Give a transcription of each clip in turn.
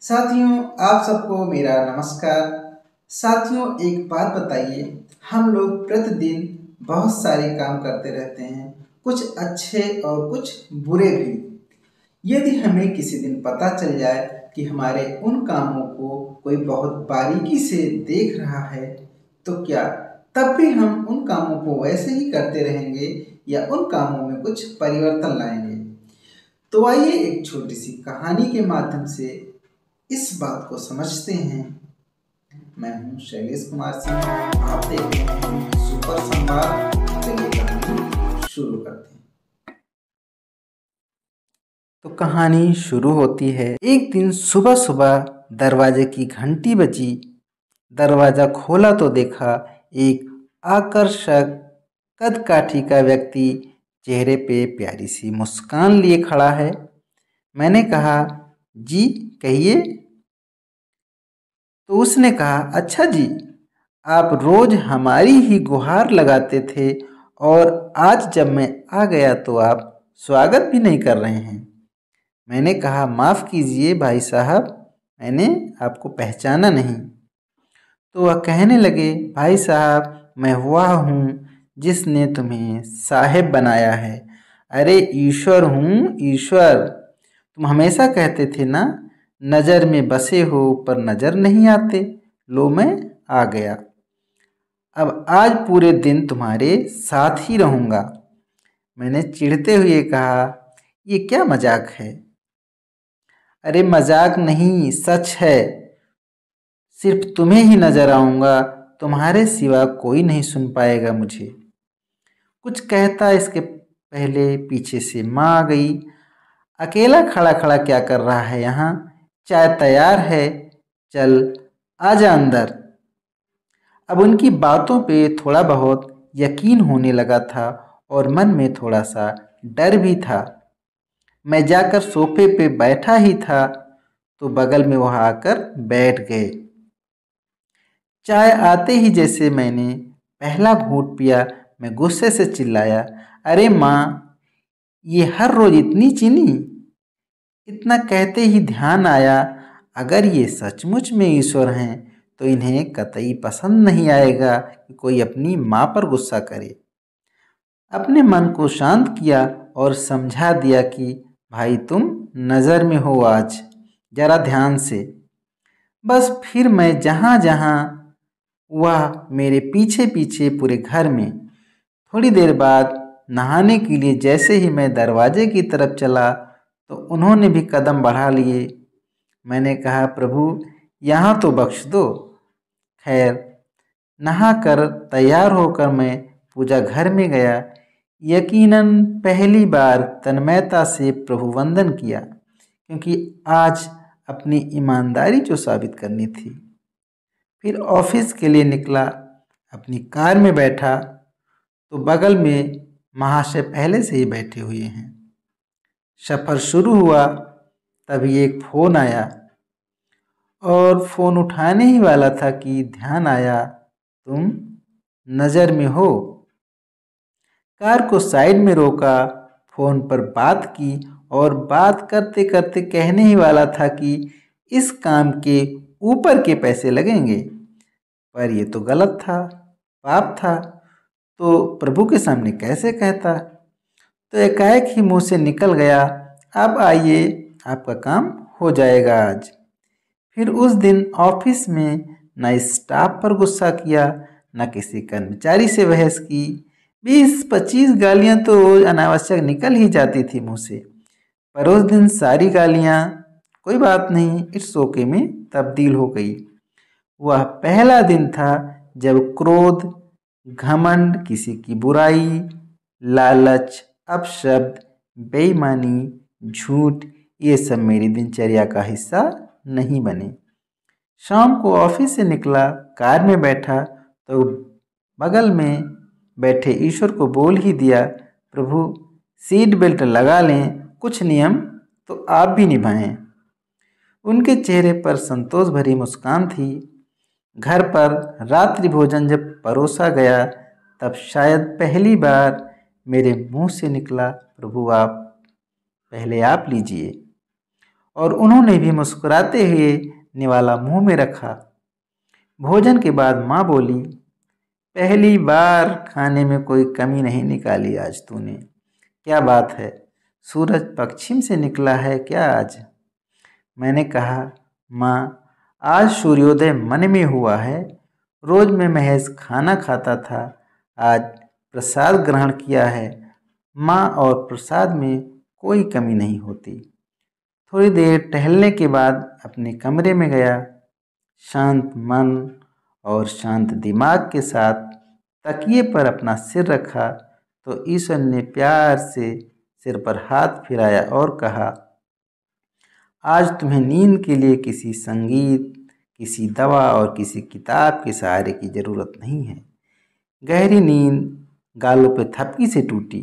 साथियों, आप सबको मेरा नमस्कार। साथियों, एक बात बताइए, हम लोग प्रतिदिन बहुत सारे काम करते रहते हैं, कुछ अच्छे और कुछ बुरे भी। यदि हमें किसी दिन पता चल जाए कि हमारे उन कामों को कोई बहुत बारीकी से देख रहा है, तो क्या तब भी हम उन कामों को वैसे ही करते रहेंगे या उन कामों में कुछ परिवर्तन लाएंगे? तो आइए एक छोटी सी कहानी के माध्यम से इस बात को समझते हैं। मैं हूं शैलेश कुमार सिंह, आप देख रहे हैं सुपर संवाद। चलिए कहानी शुरू करते हैं। तो कहानी शुरू होती है। एक दिन सुबह सुबह दरवाजे की घंटी बजी। दरवाजा खोला तो देखा एक आकर्षक कदकाठी का व्यक्ति चेहरे पे प्यारी सी मुस्कान लिए खड़ा है। मैंने कहा, जी कहिए। तो उसने कहा, अच्छा जी, आप रोज हमारी ही गुहार लगाते थे और आज जब मैं आ गया तो आप स्वागत भी नहीं कर रहे हैं। मैंने कहा, माफ़ कीजिए भाई साहब, मैंने आपको पहचाना नहीं। तो वह कहने लगे, भाई साहब, मैं वह हूँ जिसने तुम्हें साहेब बनाया है। अरे ईश्वर हूँ, ईश्वर। तुम हमेशा कहते थे ना, नज़र में बसे हो पर नज़र नहीं आते। लो मैं आ गया। अब आज पूरे दिन तुम्हारे साथ ही रहूँगा। मैंने चिढ़ते हुए कहा, ये क्या मजाक है? अरे मजाक नहीं, सच है। सिर्फ तुम्हें ही नजर आऊँगा, तुम्हारे सिवा कोई नहीं सुन पाएगा मुझे। कुछ कहता इसके पहले पीछे से माँ आ गई। अकेला खड़ा खड़ा क्या कर रहा है यहाँ? चाय तैयार है, चल आजा अंदर। अब उनकी बातों पे थोड़ा बहुत यकीन होने लगा था और मन में थोड़ा सा डर भी था। मैं जाकर सोफे पे बैठा ही था तो बगल में वह आकर बैठ गए। चाय आते ही जैसे मैंने पहला घूंट पिया, मैं गुस्से से चिल्लाया, अरे माँ, ये हर रोज इतनी चीनी? इतना कहते ही ध्यान आया, अगर ये सचमुच में ईश्वर हैं तो इन्हें कतई पसंद नहीं आएगा कि कोई अपनी माँ पर गुस्सा करे। अपने मन को शांत किया और समझा दिया कि भाई तुम नज़र में हो आज, जरा ध्यान से। बस फिर मैं जहाँ जहाँ वह मेरे पीछे पीछे पूरे घर में। थोड़ी देर बाद नहाने के लिए जैसे ही मैं दरवाजे की तरफ चला तो उन्होंने भी कदम बढ़ा लिए। मैंने कहा, प्रभु यहाँ तो बख्श दो। खैर, नहाकर तैयार होकर मैं पूजा घर में गया। यकीनन पहली बार तन्मयता से प्रभु वंदन किया, क्योंकि आज अपनी ईमानदारी जो साबित करनी थी। फिर ऑफिस के लिए निकला। अपनी कार में बैठा तो बगल में महाशय पहले से ही बैठे हुए हैं। सफ़र शुरू हुआ तभी एक फ़ोन आया और फ़ोन उठाने ही वाला था कि ध्यान आया, तुम नज़र में हो। कार को साइड में रोका, फ़ोन पर बात की और बात करते करते कहने ही वाला था कि इस काम के ऊपर के पैसे लगेंगे। पर ये तो गलत था, पाप था, तो प्रभु के सामने कैसे कहता? तो एकाएक ही मुंह से निकल गया, अब आइए, आपका काम हो जाएगा आज। फिर उस दिन ऑफिस में न स्टाफ पर गुस्सा किया, न किसी कर्मचारी से बहस की। 20-25 गालियां तो अनावश्यक निकल ही जाती थी मुंह से, पर उस दिन सारी गालियां कोई बात नहीं, इट्स ओके में तब्दील हो गई। वह पहला दिन था जब क्रोध, घमंड, किसी की बुराई, लालच, अपशब्द, बेईमानी, झूठ, ये सब मेरी दिनचर्या का हिस्सा नहीं बने। शाम को ऑफिस से निकला, कार में बैठा तो बगल में बैठे ईश्वर को बोल ही दिया, प्रभु सीट बेल्ट लगा लें, कुछ नियम तो आप भी निभाएं। उनके चेहरे पर संतोष भरी मुस्कान थी। घर पर रात्रि भोजन जब परोसा गया तब शायद पहली बार मेरे मुंह से निकला, प्रभु आप पहले आप लीजिए। और उन्होंने भी मुस्कुराते हुए निवाला मुंह में रखा। भोजन के बाद माँ बोली, पहली बार खाने में कोई कमी नहीं निकाली आज तूने। क्या बात है, सूरज पश्चिम से निकला है क्या आज? मैंने कहा, माँ, आज सूर्योदय मन में हुआ है। रोज मैं महज खाना खाता था, आज प्रसाद ग्रहण किया है। माँ, और प्रसाद में कोई कमी नहीं होती। थोड़ी देर टहलने के बाद अपने कमरे में गया। शांत मन और शांत दिमाग के साथ तकिए पर अपना सिर रखा तो ईश्वर ने प्यार से सिर पर हाथ फिराया और कहा, आज तुम्हें नींद के लिए किसी संगीत, किसी दवा और किसी किताब के सहारे की जरूरत नहीं है। गहरी नींद गालों पे थपकी से टूटी।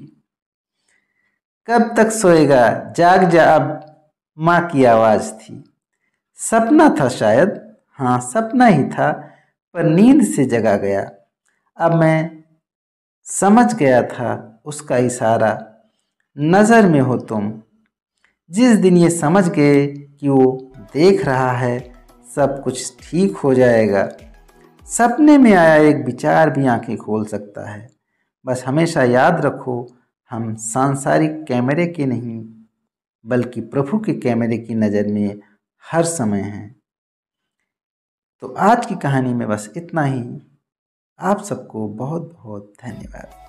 कब तक सोएगा, जाग जा अब, माँ की आवाज़ थी। सपना था शायद, हाँ सपना ही था, पर नींद से जगा गया। अब मैं समझ गया था उसका इशारा, नज़र में हो तुम। जिस दिन ये समझ गए कि वो देख रहा है, सब कुछ ठीक हो जाएगा। सपने में आया एक विचार भी आंखें खोल सकता है। बस हमेशा याद रखो, हम सांसारिक कैमरे के नहीं बल्कि प्रभु के कैमरे की नज़र में हर समय हैं। तो आज की कहानी में बस इतना ही। आप सबको बहुत बहुत धन्यवाद।